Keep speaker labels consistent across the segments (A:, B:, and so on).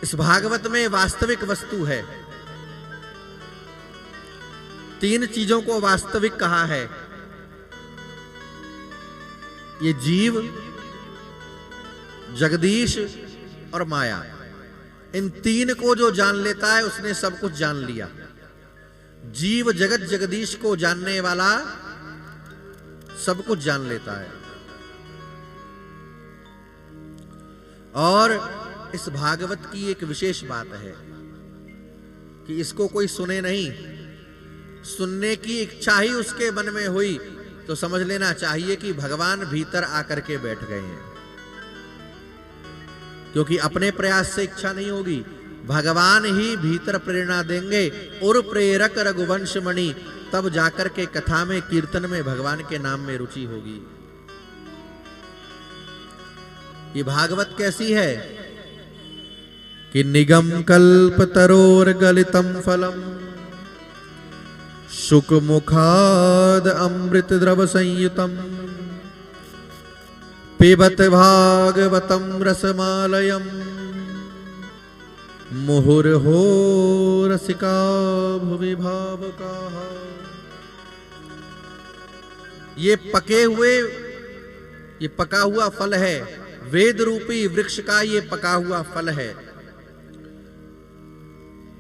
A: इस भागवत में वास्तविक वस्तु है। तीन चीजों को वास्तविक कहा है। ये जीव, जगदीश और माया, इन तीन को जो जान लेता है उसने सब कुछ जान लिया। जीव जगत जगदीश को जानने वाला सब कुछ जान लेता है। और इस भागवत की एक विशेष बात है कि इसको कोई सुने नहीं, सुनने की इच्छा ही उसके मन में हुई तो समझ लेना चाहिए कि भगवान भीतर आकर के बैठ गए हैं। क्योंकि अपने प्रयास से इच्छा नहीं होगी, भगवान ही भीतर प्रेरणा देंगे। और प्रेरक रघुवंश मणि, तब जाकर के कथा में कीर्तन में भगवान के नाम में रुचि होगी। ये भागवत कैसी है कि निगम कल्प तरोर गलितम फलम शुक मुखाद अमृत द्रव संयुतम पिबत भागवतम रसमालयम मुहुर्हो रसिका भुवि भावुकाः। ये पका हुआ फल है, वेद रूपी वृक्ष का ये पका हुआ फल है।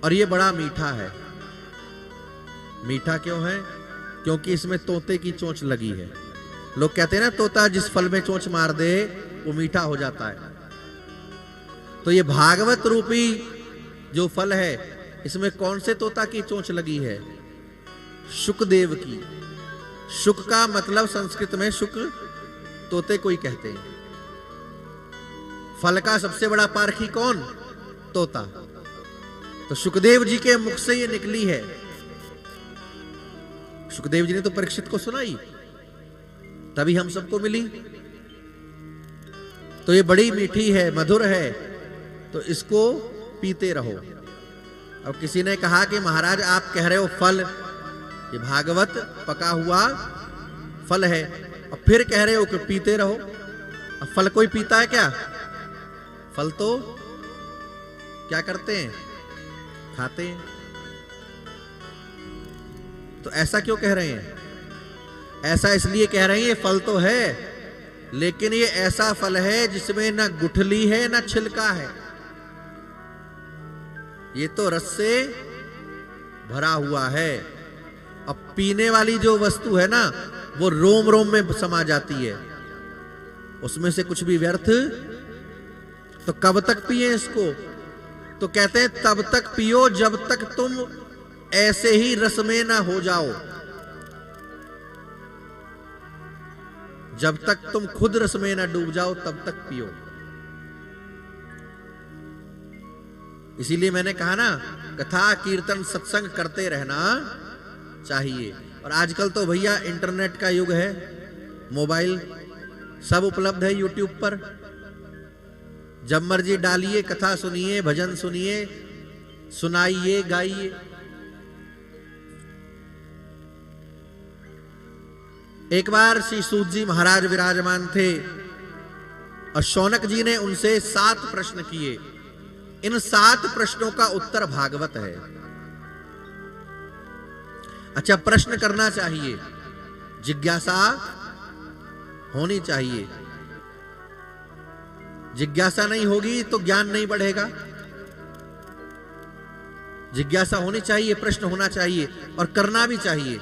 A: और ये बड़ा मीठा है। मीठा क्यों है? क्योंकि इसमें तोते की चोंच लगी है। लोग कहते हैं ना, तोता जिस फल में चोंच मार दे वो मीठा हो जाता है। तो ये भागवत रूपी जो फल है, इसमें कौन से तोता की चोंच लगी है? शुकदेव की। शुक का मतलब संस्कृत में शुक तोते को ही कहते हैं। फल का सबसे बड़ा पारखी कौन? तोता। तो शुकदेव जी के मुख से ये निकली है। शुकदेव जी ने तो परीक्षित को सुनाई, तभी हम सबको मिली। तो ये बड़ी मीठी है, मधुर है, तो इसको पीते रहो। अब किसी ने कहा कि महाराज आप कह रहे हो फल, ये भागवत पका हुआ फल है, और फिर कह रहे हो कि पीते रहो। अब फल कोई पीता है क्या? फल तो क्या करते हैं? खाते हैं। तो ऐसा क्यों कह रहे हैं? ऐसा इसलिए कह रहे हैं ये फल तो है, लेकिन ये ऐसा फल है जिसमें ना गुठली है ना छिलका है। ये तो रस से भरा हुआ है। अब पीने वाली जो वस्तु है ना, वो रोम रोम में समा जाती है, उसमें से कुछ भी व्यर्थ। तो कब तक पिए इसको? तो कहते हैं तब तक पियो जब तक तुम ऐसे ही रस में ना हो जाओ। जब तक तुम खुद रस में ना डूब जाओ तब तक पियो। इसीलिए मैंने कहा ना, कथा कीर्तन सत्संग करते रहना चाहिए। और आजकल तो भैया इंटरनेट का युग है, मोबाइल सब उपलब्ध है यूट्यूब पर। जब मर्जी डालिए, कथा सुनिए, भजन सुनिए, सुनाइए, गाइए। एक बार श्री सूत जी महाराज विराजमान थे और शौनक जी ने उनसे 7 प्रश्न किए। इन 7 प्रश्नों का उत्तर भागवत है। अच्छा, प्रश्न करना चाहिए, जिज्ञासा होनी चाहिए। जिज्ञासा नहीं होगी तो ज्ञान नहीं बढ़ेगा। जिज्ञासा होनी चाहिए, प्रश्न होना चाहिए और करना भी चाहिए,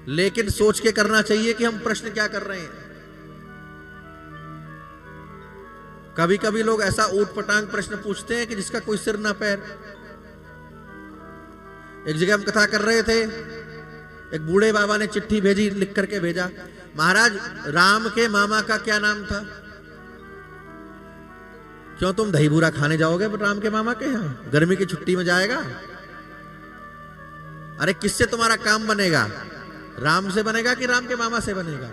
A: लेकिन सोच के करना चाहिए कि हम प्रश्न क्या कर रहे हैं। कभी कभी लोग ऐसा ऊट पटांग प्रश्न पूछते हैं कि जिसका कोई सिर ना पैर। एक जगह हम कथा कर रहे थे, एक बूढ़े बाबा ने चिट्ठी भेजी, लिख करके भेजा, महाराज राम के मामा का क्या नाम था? क्यों तुम दही बूरा खाने जाओगे राम के मामा के यहां? गर्मी की छुट्टी में जाएगा? अरे किससे तुम्हारा काम बनेगा? राम से बनेगा कि राम के मामा से बनेगा?